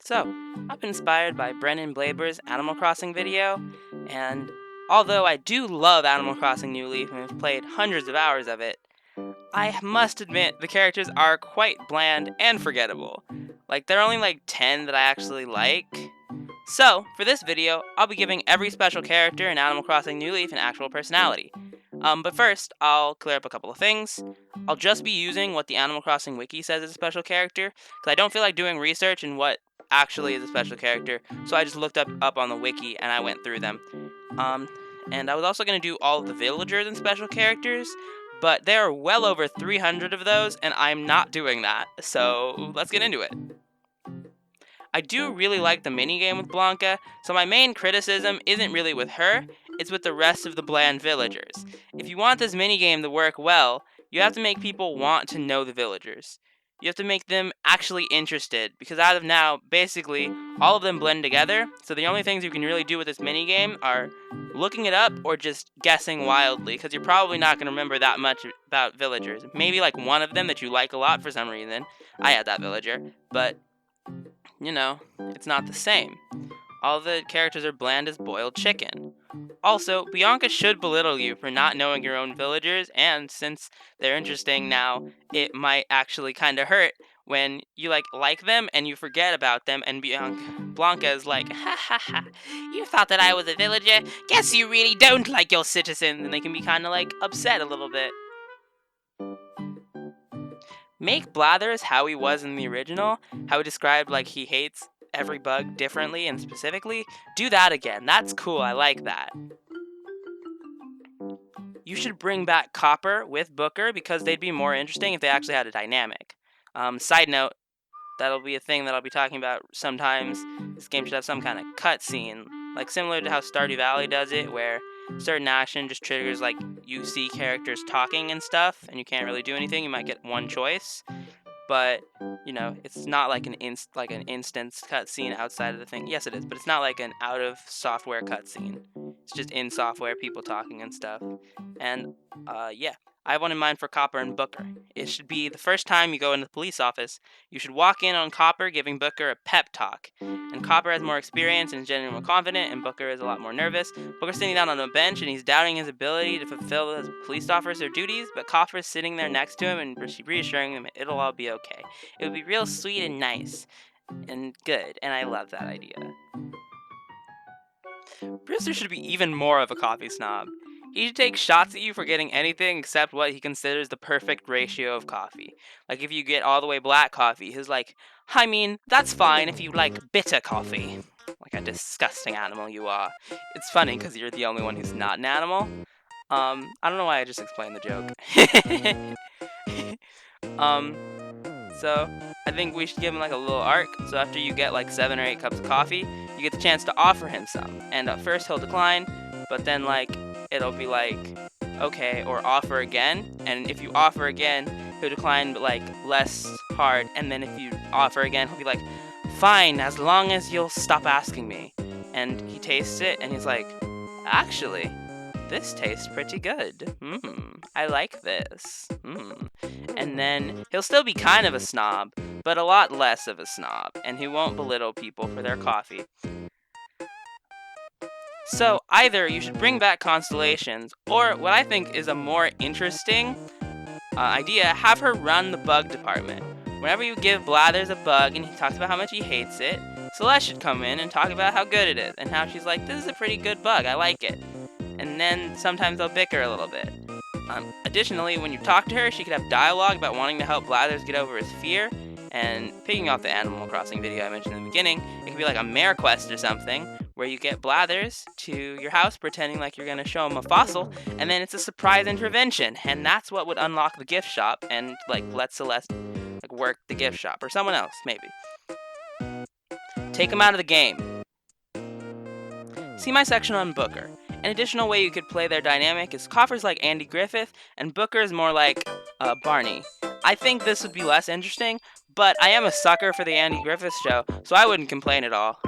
So, I've been inspired by Brennan Blaber's Animal Crossing video, and although I do love Animal Crossing New Leaf and have played hundreds of hours of it, I must admit the characters are quite bland and forgettable. Like, there are only like 10 that I actually like. So, for this video, I'll be giving every special character in Animal Crossing New Leaf an actual personality. But first, I'll clear up a couple of things. I'll just be using what the Animal Crossing wiki says is a special character, because I don't feel like doing research in what actually is a special character, so I just looked up on the wiki and I went through them. Um, and I was also going to do all of the villagers and special characters, but there are well over 300 of those, and I'm not doing that, so let's get into it. I do really like the minigame with Blanca, so my main criticism isn't really with her, it's with the rest of the bland villagers. If you want this minigame to work well, you have to make people want to know the villagers. You have to make them actually interested, because as of now, basically, all of them blend together, so the only things you can really do with this minigame are looking it up or just guessing wildly, because you're probably not going to remember that much about villagers. Maybe like one of them that you like a lot for some reason. I had that villager, but you know, it's not the same. All the characters are bland as boiled chicken. Also, Bianca should belittle you for not knowing your own villagers, and since they're interesting now, it might actually kind of hurt when you like them and you forget about them, and Blanca is like, ha ha ha, you thought that I was a villager? Guess you really don't like your citizens, and they can be kind of like upset a little bit. Make Blathers how he was in the original, how he described like he hates every bug differently and specifically. Do that again. That's cool. I like that. You should bring back Copper with Booker because they'd be more interesting if they actually had a dynamic. Side note, that'll be a thing that I'll be talking about sometimes. This game should have some kind of cutscene, like similar to how Stardew Valley does it, where certain action just triggers like you see characters talking and stuff, and you can't really do anything. You might get one choice, but you know it's not like an instance cutscene outside of the thing. Yes, it is, but it's not like an out of software cutscene. It's just in software, people talking and stuff. And yeah. I have one in mind for Copper and Booker. It should be the first time you go into the police office, you should walk in on Copper giving Booker a pep talk. And Copper has more experience and is generally more confident, and Booker is a lot more nervous. Booker's sitting down on a bench and he's doubting his ability to fulfill his police officer duties, but Copper's sitting there next to him and reassuring him it'll all be okay. It would be real sweet and nice and good, and I love that idea. Brewster should be even more of a coffee snob. He should take shots at you for getting anything except what he considers the perfect ratio of coffee. Like if you get all the way black coffee, he's like, I mean, that's fine if you like bitter coffee. Like a disgusting animal you are. It's funny because you're the only one who's not an animal. I don't know why I just explained the joke. So I think we should give him like a little arc. So after you get like 7 or 8 cups of coffee, you get the chance to offer him some. And at first he'll decline, but then like it'll be like, okay, or offer again. And if you offer again, he'll decline, but like less hard. And then if you offer again, he'll be like, fine, as long as you'll stop asking me. And he tastes it and he's like, actually, this tastes pretty good. I like this. And then he'll still be kind of a snob, but a lot less of a snob. And he won't belittle people for their coffee. So either you should bring back Constellations, or what I think is a more interesting idea, have her run the bug department. Whenever you give Blathers a bug and he talks about how much he hates it, Celeste should come in and talk about how good it is, and how she's like, this is a pretty good bug, I like it. And then sometimes they'll bicker a little bit. Additionally, when you talk to her, she could have dialogue about wanting to help Blathers get over his fear, and picking off the Animal Crossing video I mentioned in the beginning, it could be like a mare quest or something, where you get Blathers to your house pretending like you're going to show him a fossil, and then it's a surprise intervention, and that's what would unlock the gift shop, and like let Celeste like work the gift shop, or someone else, maybe. Take him out of the game. See my section on Booker. An additional way you could play their dynamic is Copper's like Andy Griffith, and Booker is more like Barney. I think this would be less interesting, but I am a sucker for the Andy Griffith show, so I wouldn't complain at all.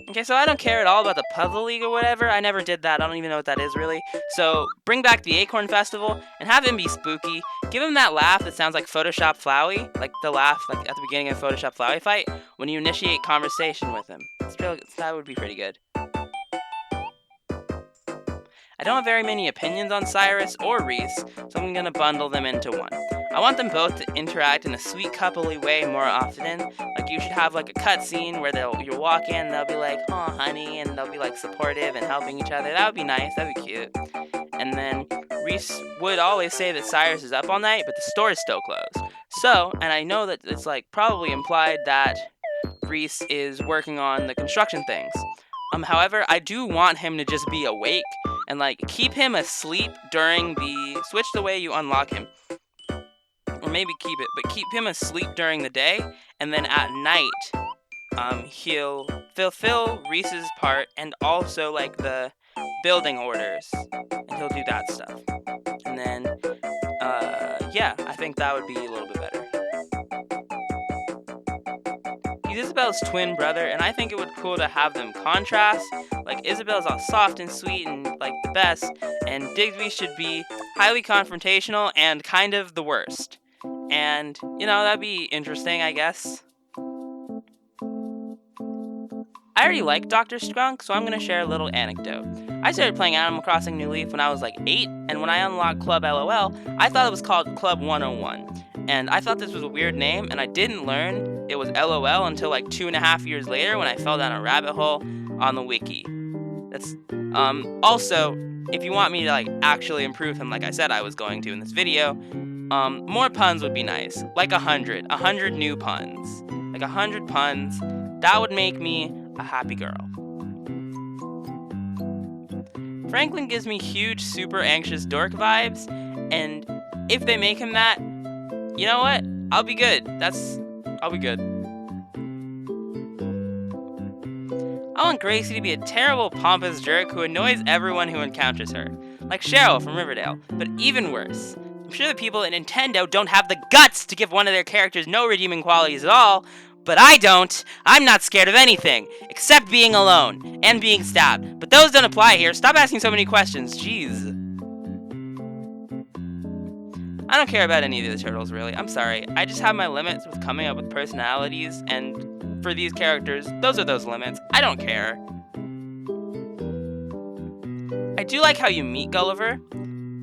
Okay, so I don't care at all about the Puzzle League or whatever. I never did that. I don't even know what that is, really. So bring back the Acorn Festival and have him be spooky. Give him that laugh that sounds like Photoshop Flowey, like the laugh like at the beginning of Photoshop Flowey fight when you initiate conversation with him. That would be pretty good. I don't have very many opinions on Cyrus or Reese, so I'm gonna bundle them into one. I want them both to interact in a sweet coupley way more often. Like you should have like a cutscene where you'll walk in, they'll be like, "Oh, honey," and they'll be like supportive and helping each other. That would be nice. That'd be cute. And then Reese would always say that Cyrus is up all night, but the store is still closed. So, and I know that it's like probably implied that Reese is working on the construction things. However, I do want him to just be awake and like keep him asleep during switch the way you unlock him. Or maybe keep him asleep during the day, and then at night, he'll fulfill Reese's part and also like the building orders, and he'll do that stuff. And then, yeah, I think that would be a little bit better. He's Isabel's twin brother, and I think it would be cool to have them contrast. Like, Isabel's all soft and sweet and, like, the best, and Digby should be highly confrontational and kind of the worst. And, you know, that'd be interesting, I guess. I already like Dr. Skunk, so I'm going to share a little anecdote. I started playing Animal Crossing New Leaf when I was like 8, and when I unlocked Club LOL, I thought it was called Club 101. And I thought this was a weird name, and I didn't learn it was LOL until like 2.5 years later when I fell down a rabbit hole on the wiki. That's also, if you want me to like actually improve him like I said I was going to in this video, more puns would be nice. Like 100 new puns. Like 100 puns. That would make me a happy girl. Franklin gives me huge, super anxious dork vibes, and if they make him that, you know what? I'll be good. I'll be good. I want Gracie to be a terrible, pompous jerk who annoys everyone who encounters her. Like Cheryl from Riverdale, but even worse. I'm sure the people at Nintendo don't have the guts to give one of their characters no redeeming qualities at all, but I don't. I'm not scared of anything, except being alone and being stabbed. But those don't apply here. Stop asking so many questions. Jeez. I don't care about any of the turtles, really. I'm sorry. I just have my limits with coming up with personalities, and for these characters, those are those limits. I don't care. I do like how you meet Gulliver.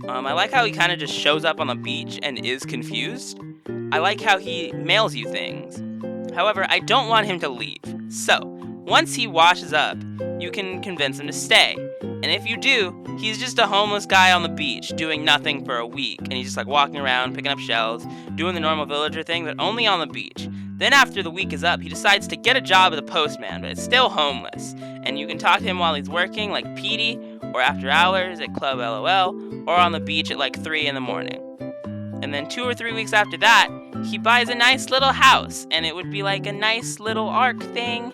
I like how he kind of just shows up on the beach and is confused. I like how he mails you things. However, I don't want him to leave. So, once he washes up, you can convince him to stay. And if you do, he's just a homeless guy on the beach doing nothing for a week. And he's just like walking around, picking up shells, doing the normal villager thing, but only on the beach. Then after the week is up, he decides to get a job as a postman, but it's still homeless. And you can talk to him while he's working, like Petey, or after hours at Club LOL, or on the beach at like 3 in the morning. And then 2 or 3 weeks after that, he buys a nice little house, and it would be like a nice little arc thing,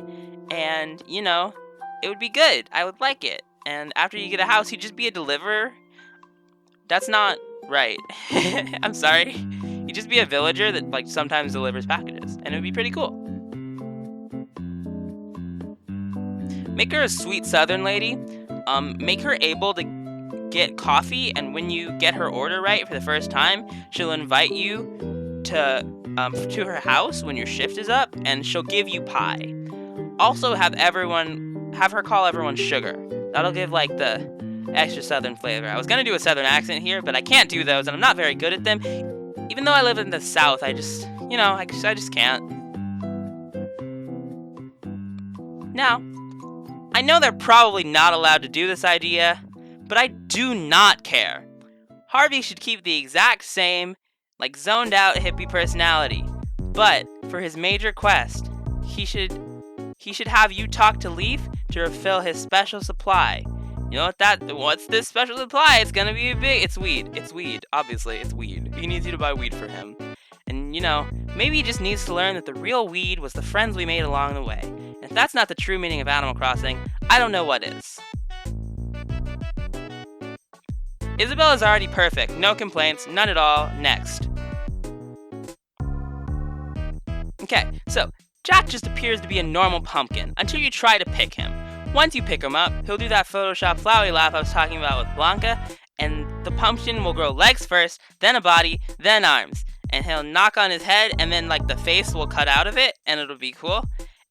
and, you know, it would be good. I would like it. And after you get a house, he'd just be a deliverer. That's not right. I'm sorry. He'd just be a villager that, like, sometimes delivers packages, and it would be pretty cool. Make her a sweet southern lady. Make her able to get coffee, and when you get her order right for the first time, she'll invite you to her house when your shift is up, and she'll give you pie. Also have her call everyone sugar. That'll give like the extra southern flavor. I was gonna do a southern accent here, but I can't do those, and I'm not very good at them. Even though I live in the South, I just can't. Now, I know they're probably not allowed to do this idea, but I do not care. Harvey should keep the exact same, like, zoned out hippie personality. But for his major quest, he should have you talk to Leaf to refill his special supply. You know what's this special supply? It's gonna be it's weed. It's weed. Obviously, it's weed. He needs you to buy weed for him. And, you know, maybe he just needs to learn that the real weed was the friends we made along the way. And if that's not the true meaning of Animal Crossing, I don't know what is. Isabel is already perfect. No complaints. None at all. Next. Okay, so Jack just appears to be a normal pumpkin until you try to pick him. Once you pick him up, he'll do that Photoshop flowery laugh I was talking about with Blanca, and the pumpkin will grow legs first, then a body, then arms. And he'll knock on his head, and then like the face will cut out of it, and it'll be cool.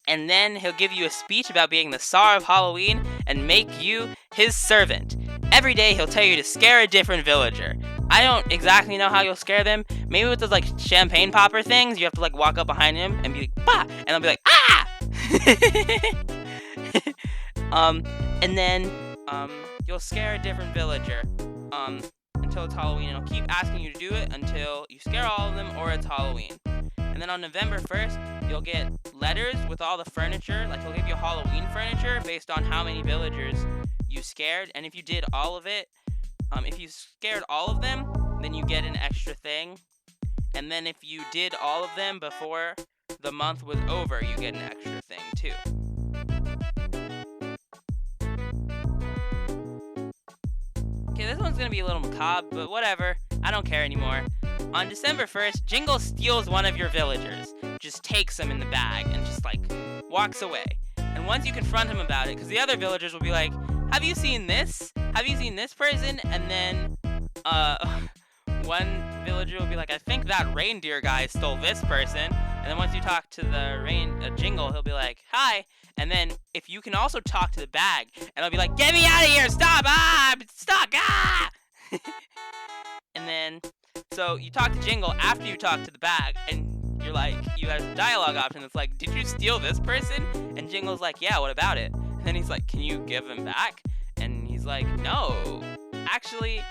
And then he'll give you a speech about being the star of Halloween and make you his servant. Every day he'll tell you to scare a different villager. I don't exactly know how you'll scare them. Maybe with those like champagne popper things, you have to like walk up behind him and be like, bah! And they'll be like, ah! And then you'll scare a different villager until it's Halloween, and he'll keep asking you to do it until you scare all of them or it's Halloween. And then on November 1st, you'll get letters with all the furniture. Like, he'll give you Halloween furniture based on how many villagers you scared. And if you did all of it, if you scared all of them, then you get an extra thing. And then if you did all of them before the month was over, you get an extra thing too. Okay, this one's gonna be a little macabre, but whatever. I don't care anymore. On December 1st, Jingle steals one of your villagers, just takes him in the bag, and just like walks away. And once you confront him about it, because the other villagers will be like, have you seen this? Have you seen this person? And then one villager will be like, I think that reindeer guy stole this person. And then once you talk to the Jingle, he'll be like, hi. And then if you can also talk to the bag, and they'll be like, get me out of here, stop, stuck, And then, so you talk to Jingle after you talk to the bag, and you're like, you have a dialogue option that's like, did you steal this person? And Jingle's like, yeah, what about it? And then he's like, can you give him back? And he's like, no, actually,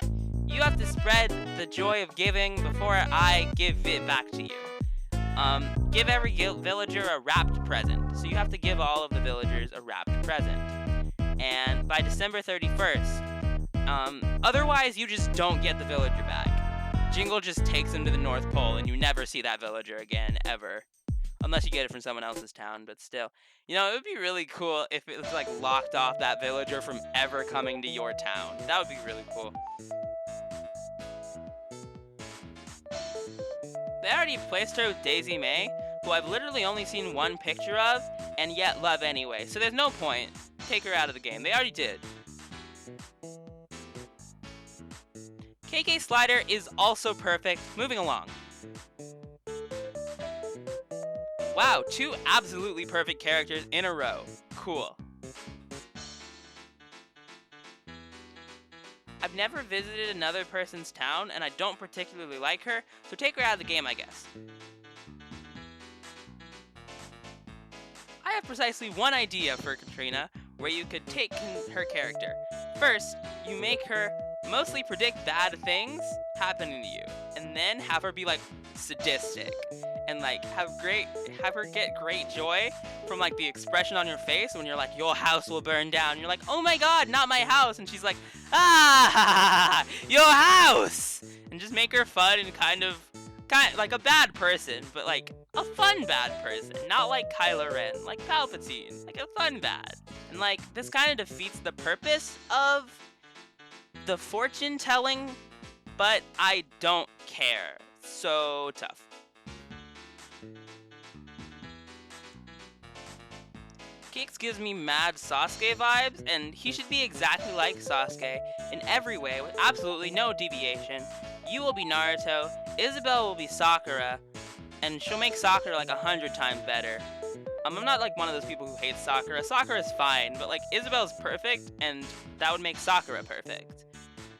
you have to spread the joy of giving before I give it back to you. Give every villager a wrapped present. So you have to give all of the villagers a wrapped present. And by December 31st, otherwise you just don't get the villager back. Jingle just takes him to the North Pole and you never see that villager again, ever. Unless you get it from someone else's town, but still. You know, it would be really cool if it was like locked off that villager from ever coming to your town. That would be really cool. They already placed her with Daisy May, who I've literally only seen one picture of, and yet love anyway. So there's no point. Take her out of the game. They already did. KK Slider is also perfect. Moving along. Wow, 2 absolutely perfect characters in a row. Cool. I've never visited another person's town, and I don't particularly like her, so take her out of the game, I guess. I have precisely one idea for Katrina, where you could take her character. First, you make her mostly predict bad things happening to you, and then have her be like sadistic, and like have her get great joy from like the expression on your face when you're like, your house will burn down. And you're like, oh my god, not my house. And she's like, ah, your house. And just make her fun and kind of like a bad person, but like a fun bad person, not like Kylo Ren, like Palpatine, like a fun bad. And like this kind of defeats the purpose of the fortune telling, but I don't care. So tough. Geeks gives me mad Sasuke vibes, and he should be exactly like Sasuke in every way with absolutely no deviation. You will be Naruto, Isabelle will be Sakura, and she'll make Sakura like 100 times better. I'm not like one of those people who hates Sakura. Sakura's fine, but like Isabelle's perfect, and that would make Sakura perfect.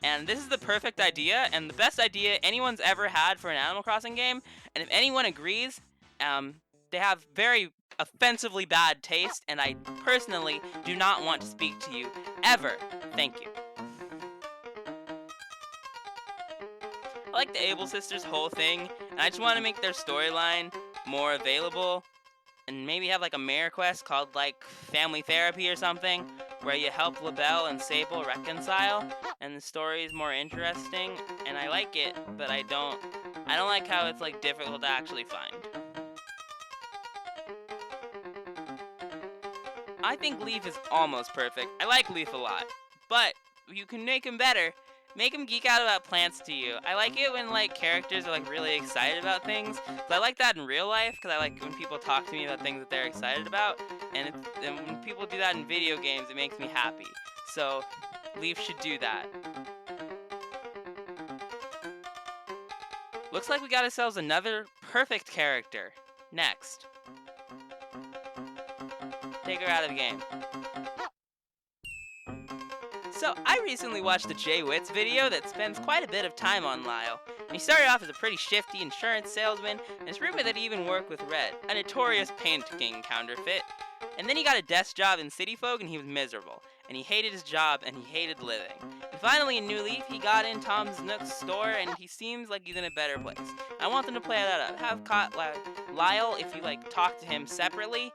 And this is the perfect idea, and the best idea anyone's ever had for an Animal Crossing game, and if anyone agrees, they have very offensively bad taste, and I personally do not want to speak to you ever. Thank you. I like the Able Sisters' whole thing, and I just want to make their storyline more available, and maybe have like a mayor quest called like Family Therapy or something, where you help LaBelle and Sable reconcile, and the story is more interesting, and I like it, but I don't like how it's like difficult to actually find. I think Leaf is almost perfect. I like Leaf a lot, but you can make him better, Make them geek out about plants to you. I like it when like characters are like really excited about things. So I like that in real life because I like when people talk to me about things that they're excited about, and when people do that in video games, it makes me happy. So Leaf should do that. Looks like we got ourselves another perfect character. Next. Take her out of the game. So, I recently watched the Jay Witz video that spends quite a bit of time on Lyle. And he started off as a pretty shifty insurance salesman, and it's rumored that he even worked with Red, a notorious painting counterfeit. And then he got a desk job in City Folk and he was miserable. And he hated his job and he hated living. And finally in New Leaf, he got in Tom's Nook's store and he seems like he's in a better place. I want them to play that up. Have Lyle, if you like talk to him separately,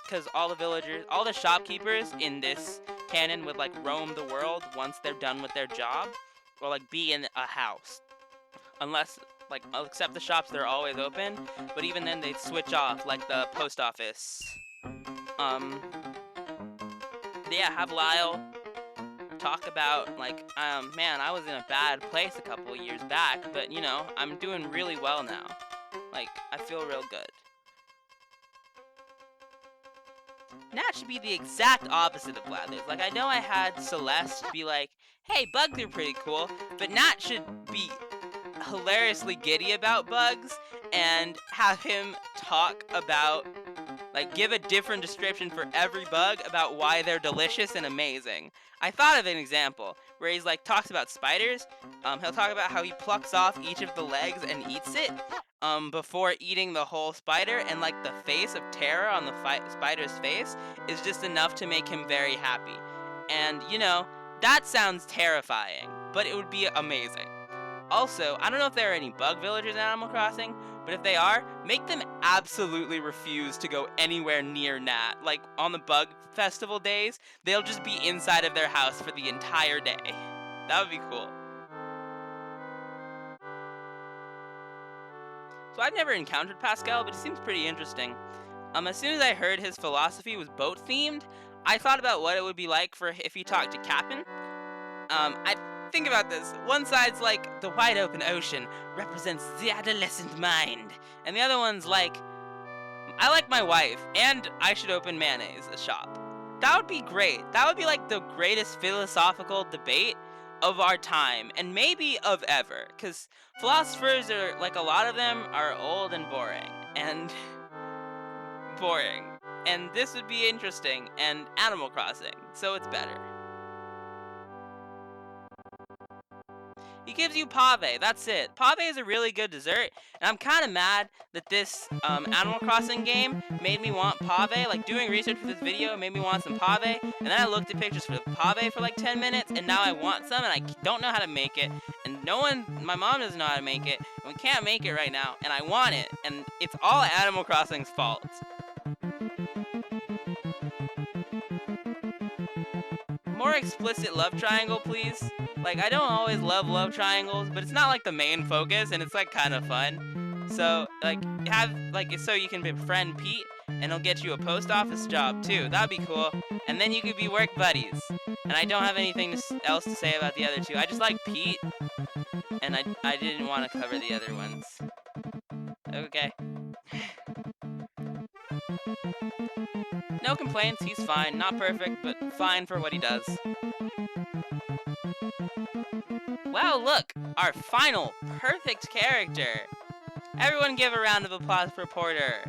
because all the shopkeepers in this canon would like roam the world once they're done with their job, or like be in a house, unless like except the shops, they're always open, but even then they'd switch off like the post office. Yeah, have Lyle talk about like, man, I was in a bad place a couple years back, but you know, I'm doing really well now. Like, I feel real good. Nat should be the exact opposite of Blathers. Like, I know I had Celeste be like, hey, bugs are pretty cool, but Nat should be hilariously giddy about bugs and have him talk about, like, give a different description for every bug about why they're delicious and amazing. I thought of an example where he's like talks about spiders. He'll talk about how he plucks off each of the legs and eats it before eating the whole spider, and like the face of terror on the spider's face is just enough to make him very happy. And you know, that sounds terrifying, but it would be amazing. Also, I don't know if there are any bug villagers in Animal Crossing, but if they are, make them absolutely refuse to go anywhere near Nat. Like, on the bug festival days, they'll just be inside of their house for the entire day. That would be cool. So I've never encountered Pascal, but he seems pretty interesting. As soon as I heard his philosophy was boat-themed, I thought about what it would be like for if he talked to Cap'n. Think about this. One side's like the wide open ocean represents the adolescent mind, and the other one's like, I like my wife, and I should open mayonnaise a shop. That would be great. That would be like the greatest philosophical debate of our time, and maybe of ever, because philosophers are, like a lot of them, are old and boring, and this would be interesting, and Animal Crossing, so it's better. He gives you pave, that's it. Pave is a really good dessert, and I'm kind of mad that this Animal Crossing game made me want pave. Like, doing research for this video made me want some pave, and then I looked at pictures for pave for like 10 minutes, and now I want some, and I don't know how to make it, and my mom doesn't know how to make it, and we can't make it right now, and I want it, and it's all Animal Crossing's fault. More explicit love triangle, please. Like, I don't always love triangles, but it's not like the main focus, and it's like kind of fun. So, like, so you can befriend Pete, and he'll get you a post office job too. That'd be cool. And then you could be work buddies. And I don't have anything else to say about the other two. I just like Pete, and I didn't want to cover the other ones. Okay. No complaints, he's fine. Not perfect, but fine for what he does. Wow, look! Our final perfect character! Everyone give a round of applause for Porter.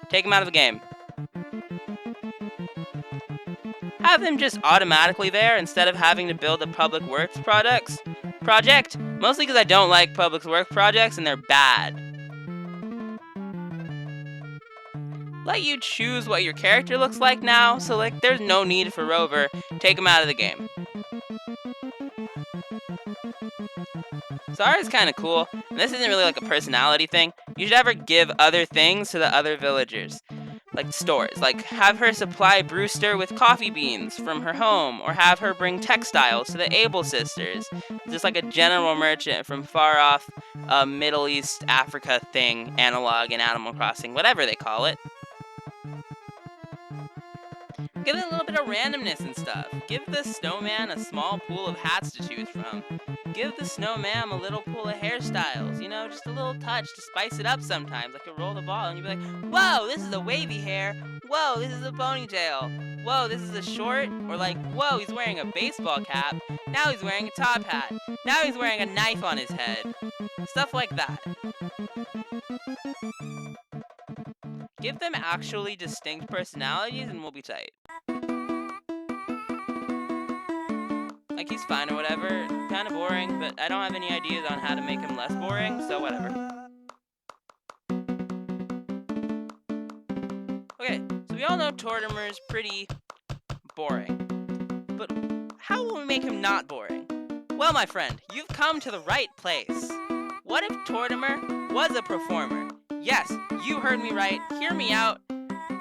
Take him out of the game. Have him just automatically there instead of having to build a public works project, mostly because I don't like public works projects and they're bad. Let you choose what your character looks like now, so like there's no need for Rover. Take him out of the game. Zara's kind of cool, and this isn't really like a personality thing. You should ever give other things to the other villagers, like stores. Like have her supply Brewster with coffee beans from her home, or have her bring textiles to the Able sisters. Just like a general merchant from far off Middle East Africa thing, analog in Animal Crossing, whatever they call it. Give it a little bit of randomness and stuff. Give the snowman a small pool of hats to choose from. Give the snowman a little pool of hairstyles, you know, just a little touch to spice it up sometimes. Like you roll the ball and you'd be like, whoa, this is a wavy hair. Whoa, this is a ponytail. Whoa, this is a short. Or like, whoa, he's wearing a baseball cap. Now he's wearing a top hat. Now he's wearing a knife on his head. Stuff like that. Give them actually distinct personalities and we'll be tight. Like, he's fine or whatever, kind of boring, but I don't have any ideas on how to make him less boring, so whatever. Okay, so we all know Tortimer's pretty boring, but how will we make him not boring? Well, my friend, you've come to the right place. What if Tortimer was a performer? Yes, you heard me right. Hear me out.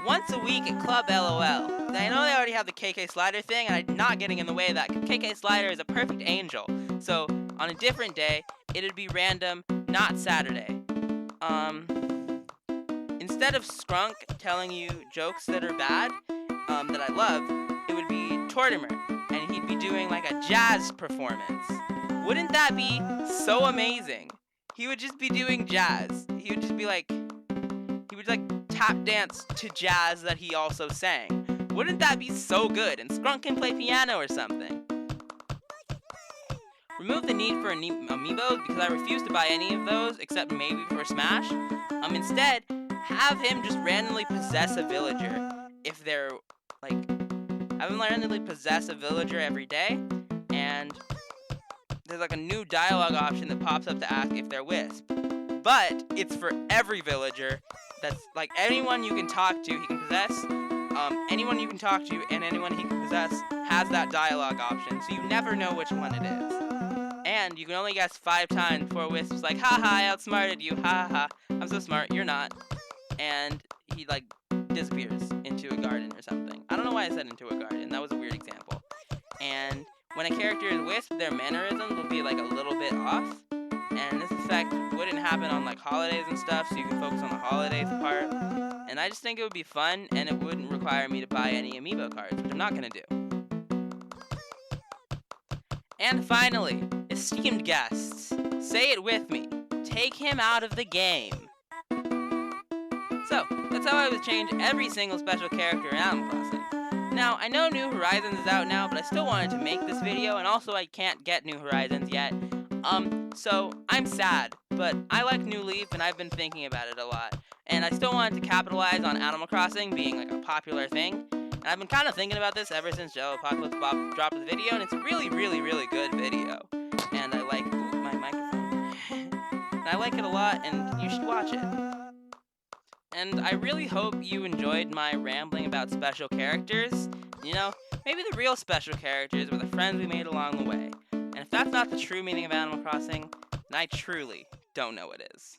Once a week at Club LOL. I know they already have the KK Slider thing, and I'm not getting in the way of that. KK Slider is a perfect angel. So, on a different day, it'd be random, not Saturday. Instead of Skrunk telling you jokes that are bad, that I love, it would be Tortimer, and he'd be doing like a jazz performance. Wouldn't that be so amazing? He would just be doing jazz. He would just be like, tap dance to jazz that he also sang. Wouldn't that be so good? And Skrunk can play piano or something. Remove the need for amiibos because I refuse to buy any of those except maybe for Smash. Instead, have him just randomly possess a villager. If they're like, have him randomly possess a villager every day, and there's like a new dialogue option that pops up to ask if they're Wisp. But it's for every villager. That's like anyone you can talk to, he can possess. Anyone you can talk to and anyone he can possess has that dialogue option, so you never know which one it is. And you can only guess 5 times before Wisp's like, haha, I outsmarted you, ha ha ha, I'm so smart, you're not. And he like disappears into a garden or something. I don't know why I said into a garden, that was a weird example. And when a character is Wisp, their mannerisms will be like a little bit off. And this effect wouldn't happen on like holidays and stuff, so you can focus on the holidays part. And I just think it would be fun, and it wouldn't require me to buy any amiibo cards, which I'm not going to do. And finally, esteemed guests, say it with me, take him out of the game. So, that's how I would change every single special character in Animal Crossing. Now, I know New Horizons is out now, but I still wanted to make this video, and also I can't get New Horizons yet. So I'm sad, but I like New Leaf, and I've been thinking about it a lot. And I still wanted to capitalize on Animal Crossing being like a popular thing. And I've been kind of thinking about this ever since Joe Apocalypse Bob dropped the video, and it's a really, really, really good video. And I like, my microphone. And I like it a lot, and you should watch it. And I really hope you enjoyed my rambling about special characters. You know, maybe the real special characters were the friends we made along the way. And if that's not the true meaning of Animal Crossing, then I truly don't know what is.